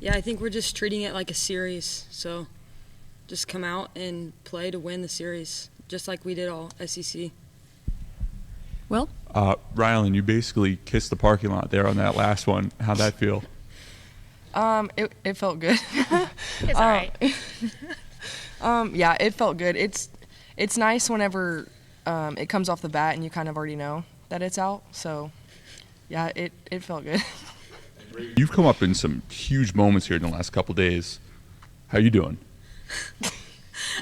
Yeah, I think we're just treating it like a series. So just come out and play to win the series, just like we did all SEC. Will? Rylin, you basically kissed the parking lot there on that last one. How'd that feel? It felt good. It's all right. Yeah, it felt good. It's nice whenever it comes off the bat and you kind of already know that it's out. So, yeah, it felt good. You've come up in some huge moments here in the last couple days. How you doing?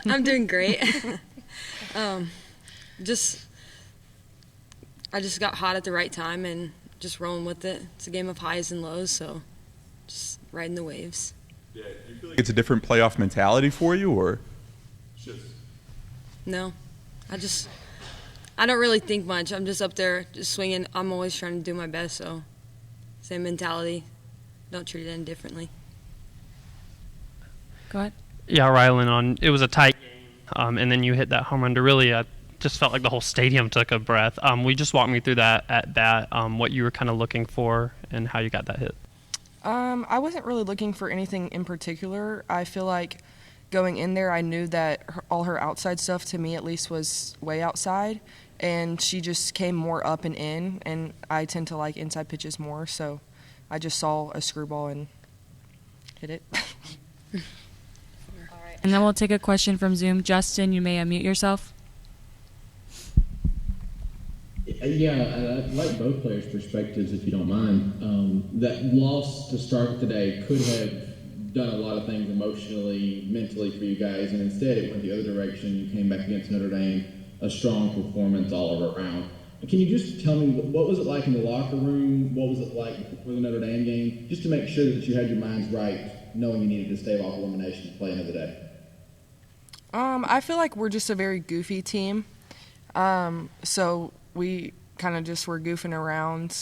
I'm doing great. I just got hot at the right time and just rolling with it. It's a game of highs and lows, so just riding the waves. Yeah, do you feel like it's a different playoff mentality for you, or just? No, I don't really think much. I'm just up there just swinging. I'm always trying to do my best, so same mentality. Don't treat it any differently. Go ahead. Yeah, Rylin, it was a tight game, and then you hit that home run to really just felt like the whole stadium took a breath. Will you just walk me through that at bat, what you were kind of looking for and how you got that hit? I wasn't really looking for anything in particular. I feel like going in there, I knew that all her outside stuff, to me at least, was way outside, and she just came more up and in, and I tend to like inside pitches more, so I just saw a screwball and hit it. And then we'll take a question from Zoom. Justin, you may unmute yourself. Yeah, I'd like both players' perspectives, if you don't mind. That loss to start today could have done a lot of things emotionally, mentally for you guys, and instead it went the other direction. You came back against Notre Dame, a strong performance all around. Can you just tell me, what was it like in the locker room? What was it like for the Notre Dame game? Just to make sure that you had your minds right, knowing you needed to stave off elimination to play another day. I feel like we're just a very goofy team. So we kind of just were goofing around,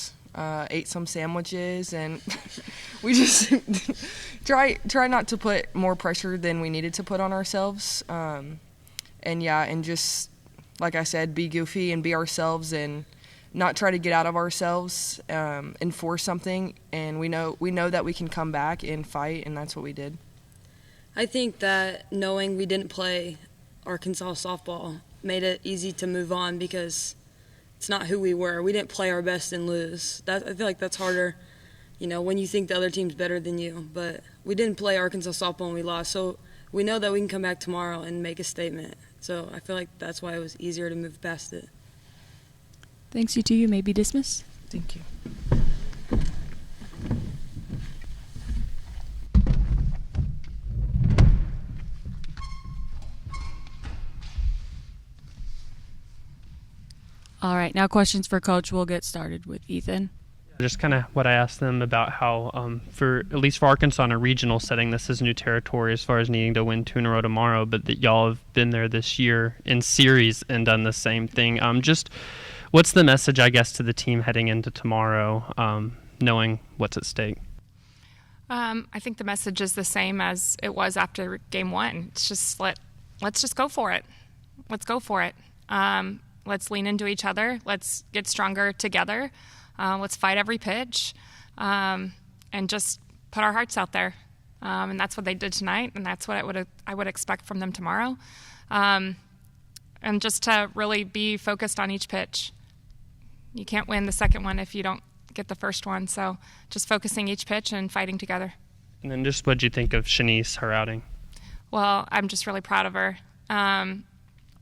ate some sandwiches, and we just try not to put more pressure than we needed to put on ourselves. And just, like I said, be goofy and be ourselves and not try to get out of ourselves and force something. And we know that we can come back and fight, and that's what we did. I think that knowing we didn't play Arkansas softball made it easy to move on because it's not who we were. We didn't play our best and lose. I feel like that's harder, when you think the other team's better than you. But we didn't play Arkansas softball and we lost. So we know that we can come back tomorrow and make a statement. So I feel like that's why it was easier to move past it. Thanks, you two. You may be dismissed. Thank you. All right, now questions for Coach. We'll get started with Ethan. Just kind of what I asked them about how, at least for Arkansas in a regional setting, this is new territory as far as needing to win 2 in a row tomorrow, but that y'all have been there this year in series and done the same thing. Just what's the message, I guess, to the team heading into tomorrow, knowing what's at stake? I think the message is the same as it was after game 1. It's just let's just go for it. Let's go for it. Let's lean into each other. Let's get stronger together. Let's fight every pitch and just put our hearts out there. And that's what they did tonight, and that's what I would expect from them tomorrow. And just to really be focused on each pitch. You can't win the second one if you don't get the first one. So just focusing each pitch and fighting together. And then just what'd you think of Shanice, her outing? Well, I'm just really proud of her.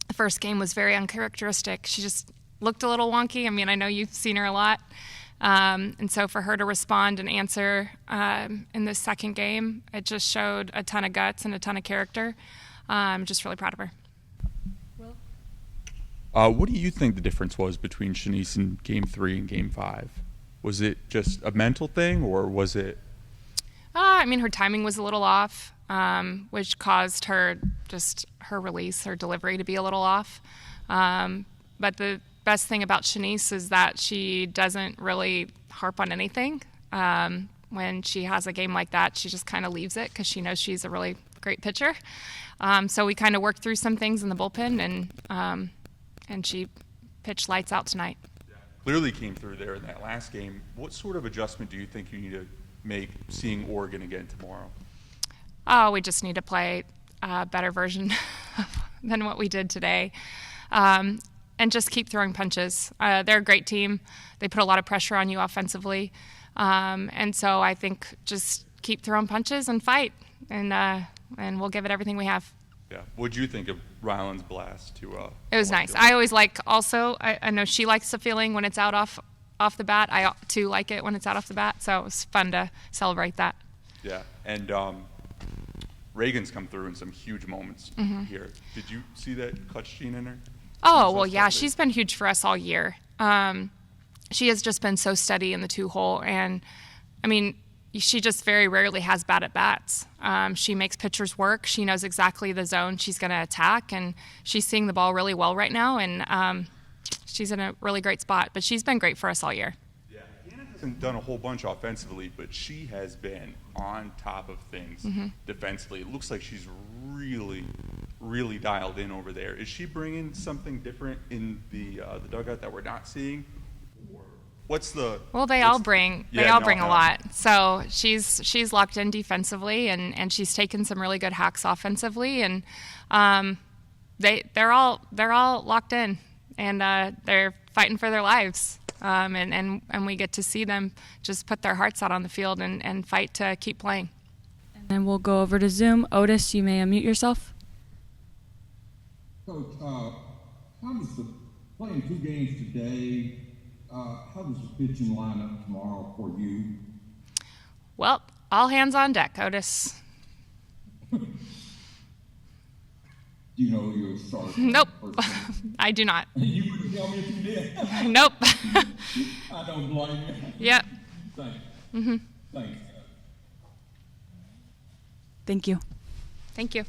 The first game was very uncharacteristic. She just looked a little wonky. I mean, I know you've seen her a lot. And so for her to respond and answer in this second game, it just showed a ton of guts and a ton of character. I'm just really proud of her. What do you think the difference was between Shanice in Game 3 and Game 5? Was it just a mental thing, or was it? Her timing was a little off, which caused her release, her delivery to be a little off. But the best thing about Shanice is that she doesn't really harp on anything. When she has a game like that, she just kind of leaves it because she knows she's a really great pitcher. So we kind of worked through some things in the bullpen, and she pitched lights out tonight. Clearly came through there in that last game. What sort of adjustment do you think you need to make seeing Oregon again tomorrow? Oh, we just need to play a better version than what we did today. And just keep throwing punches. They're a great team. They put a lot of pressure on you offensively. And so I think just keep throwing punches and fight, and we'll give it everything we have. Yeah. What did you think of Rylan's blast to It was nice. I always like also, I know she likes the feeling when it's out off the bat. I too like it when it's out off the bat. So it was fun to celebrate that. Yeah. And Raigan's come through in some huge moments here. Did you see that clutch gene in her? Oh, well, yeah, she's been huge for us all year. She has just been so steady in the 2-hole, and, I mean, she just very rarely has bad at-bats. She makes pitchers work. She knows exactly the zone she's going to attack, and she's seeing the ball really well right now, and she's in a really great spot. But she's been great for us all year. Yeah, Hannah hasn't done a whole bunch offensively, but she has been on top of things defensively. It looks like she's really, really dialed in over there. Is she bringing something different in the dugout that we're not seeing? What's the? Well, they all bring a lot. So she's locked in defensively, and she's taken some really good hacks offensively, and they're all locked in, and they're fighting for their lives. And we get to see them just put their hearts out on the field and fight to keep playing. And then we'll go over to Zoom. Otis, you may unmute yourself. Coach, how does playing 2 games today? How does the pitching line up tomorrow for you? Well, all hands on deck, Otis. Do you know your starter? Nope, I do not. You wouldn't tell me if you did. Nope. I don't blame you. Yep. Thanks. Mm-hmm. Thanks. Thank you. Thank you.